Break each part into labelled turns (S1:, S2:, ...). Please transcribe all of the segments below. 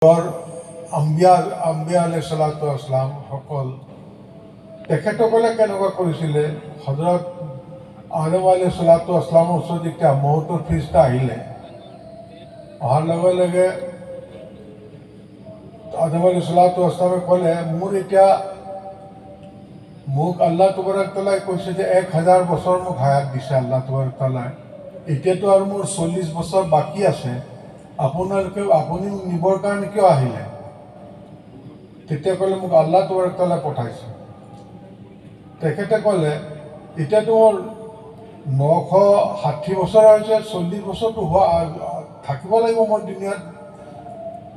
S1: আম্বিয়া আলাইহিছ সালাতু আসসালাম সকল তেখেতসকলে কেনেকুৱা কৰিছিলে। হজৰত আদম আলাইহিছ সালাতু আসসালামৰ ওচৰত যেতিয়া মৌতৰ ফিৰিষ্টা আহিলে, অহাৰ লগে লগে আদম আলাইহিছ সালাতু আসসালামে ক'লে, মোক আল্লাহ তবাৰক তাআলাই কৈছে যে 1000 বছৰ মোক হায়াত দিছে আল্লাহ তবাৰক তাআলাই, এতিয়াতো আৰু মোৰ 40 বছৰ বাকী আছে, আপুনি নিবৰ কাৰণে কিয় আহিলে? তেতিয়া ক'লে, মোক আল্লাহ তবাৰক তাআলাই পঠাইছে। তেখেতে ক'লে, এতিয়াতো মোৰ 960 বছৰ হৈছে, 40 বছৰটো থাকিব লাগিব মোৰ দুনিয়াত।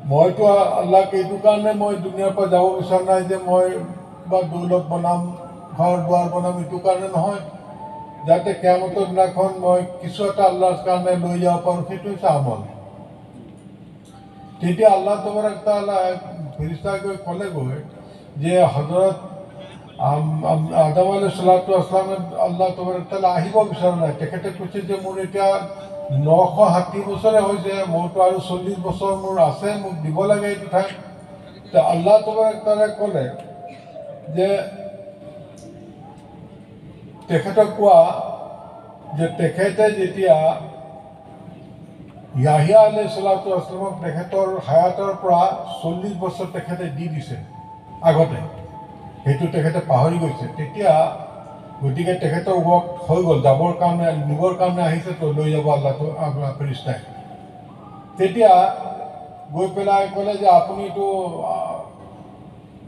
S1: মইতো আল্লাহক এইটো কাৰণে মই দুনিয়াৰ পৰা যাব বিচৰা নাই যে মই কিবা দৌলত বনাম, ঘৰ দুৱাৰ বনাম, এইটো কাৰণে নহয়, যাতে কিয়ামতৰ দিনাখন মই কিছু এটা আল্লাহৰ কাৰণে লৈ যাব পাৰোঁ, সেইটো হৈছে আমল। তেতিয়া আল্লাহ তবাৰক তাআলাই ফেৰেশতা গৈ ক'লেগৈ যে হজৰত আদম আলাইহিছ সালাতু আসসালামে আল্লাহ তবাৰক তাআলাই আহিব বিচৰা নাই। তেখেতে কৈছে যে মোৰ এতিয়া 960 বছৰে হৈছে, মোৰতো আৰু 40 বছৰ মোৰ আছে, মোক দিব লাগে এইটো ঠাইত। আল্লাহ তবাৰক তাআলাই ক'লে যে তেখেতক কোৱা যে তেখেতে যেতিয়া ইয়াহিয়া আলাইহিছ সালাতু আসসালামক তেখেতৰ হায়াতৰ পৰা 40 বছৰ তেখেতে দি দিছে আগতে, সেইটো তেখেতে পাহৰি গৈছে। তেতিয়া গতিকে তেখেতৰ ৱক্ত হৈ গ'ল, যাবৰ কাৰণে নিবৰ কাৰণে আহিছে, তো লৈ যাব আল্লাহ ফেৰেশতাই। তেতিয়া গৈ পেলাই ক'লে যে আপুনিতো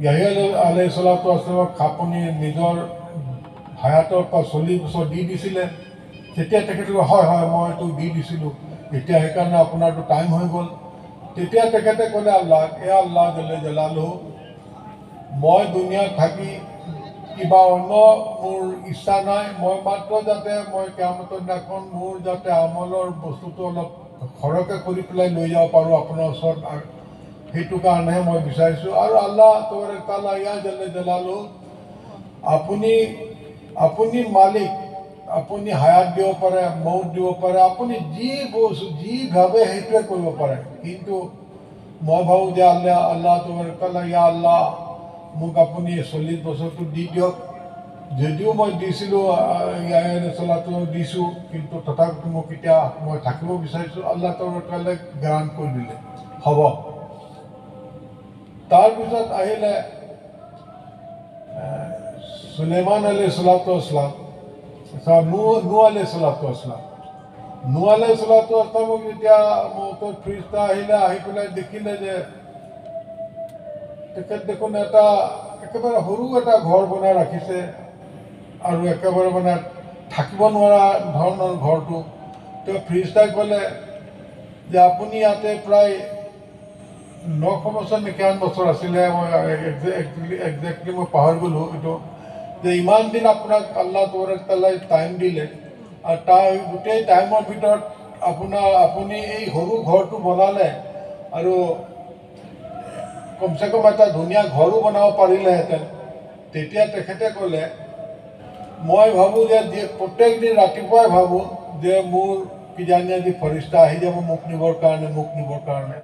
S1: ইয়াহিয়া আলাইহিছ সালাতু আসসালামক আপুনি নিজৰ হায়াতৰ পৰা 40 বছৰ দি দিছিলে। তেতিয়া তেখেতে হয় মইতো দি দিছিলোঁ, এতিয়া সেইকাৰণে আপোনাৰতো টাইম হৈ গ'ল। তেতিয়া তেখেতে ক'লে আল্লাহ জল্লে জালালুহু, মই দুনিয়াত থাকি কিবা অন্য মোৰ ইচ্ছা নাই, মই মাত্ৰ যাতে মই কিয়ামতৰ দিনাখন মোৰ যাতে আমলৰ বস্তুটো অলপ সৰহকৈ কৰি পেলাই লৈ যাব পাৰোঁ আপোনাৰ ওচৰত, সেইটো কাৰণেহে মই বিচাৰিছোঁ। আৰু আল্লাহ তবাৰক তাআলা জল্লে জালালুহু, আপুনি মালিক, আপুনি হায়াত দিব পাৰে, মৌত দিব পাৰে, আপুনি যি ভাবে সেইটোৱে কৰিব পাৰে। কিন্তু মই ভাবোঁ যে আল্লাহ তবাৰক তাআলা, আল্লাহ মোক আপুনি 40 বছৰটো দি দিয়ক, যদিও মই দিছিলোঁ দিছোঁ, কিন্তু তথাপিতো মোক এতিয়া মই থাকিব বিচাৰিছোঁ। আল্লাহ তবাৰক তাআলাই গ্ৰান্ট কৰি দিলে, হ'ব। তাৰপিছত আহিলে সুলাইমান আলাইহিছ সালাতু আসসালাম, নূহ আলাইহিছ সালাতু আসসালাম। নূহ আলাইহিছ সালাতু আসসালামক যেতিয়া মৌতৰ ফেৰেশতা আহিলে, আহি পেলাই দেখিলে যে তেখেত দেখোন একেবাৰে সৰু এটা ঘৰ বনাই ৰাখিছে, আৰু একেবাৰে মানে থাকিব নোৱাৰা ধৰণৰ ঘৰটো। তেওঁ ফেৰেশতাই ক'লে যে আপুনি ইয়াতে প্ৰায় 900 বছৰ নে কিমান বছৰ আছিলে, মই একজেক্টলি মই পাহৰি গ'লোঁ এইটো, যে ইমান দিন আপোনাক আল্লাহ তবাৰক তাআলাই টাইম দিলে, আৰু তাৰ গোটেই টাইমৰ ভিতৰত আপুনি এই সৰু ঘৰটো বনালে, আৰু কমচে কম এটা ধুনীয়া ঘৰো বনাব পাৰিলেহেঁতেন। তেতিয়া তেখেতে ক'লে, মই ভাবোঁ যে প্ৰত্যেক দিন ৰাতিপুৱাই ভাবোঁ যে মোৰ কিজানি আজি ফেৰেশতা আহি যাব মোক নিবৰ কাৰণে।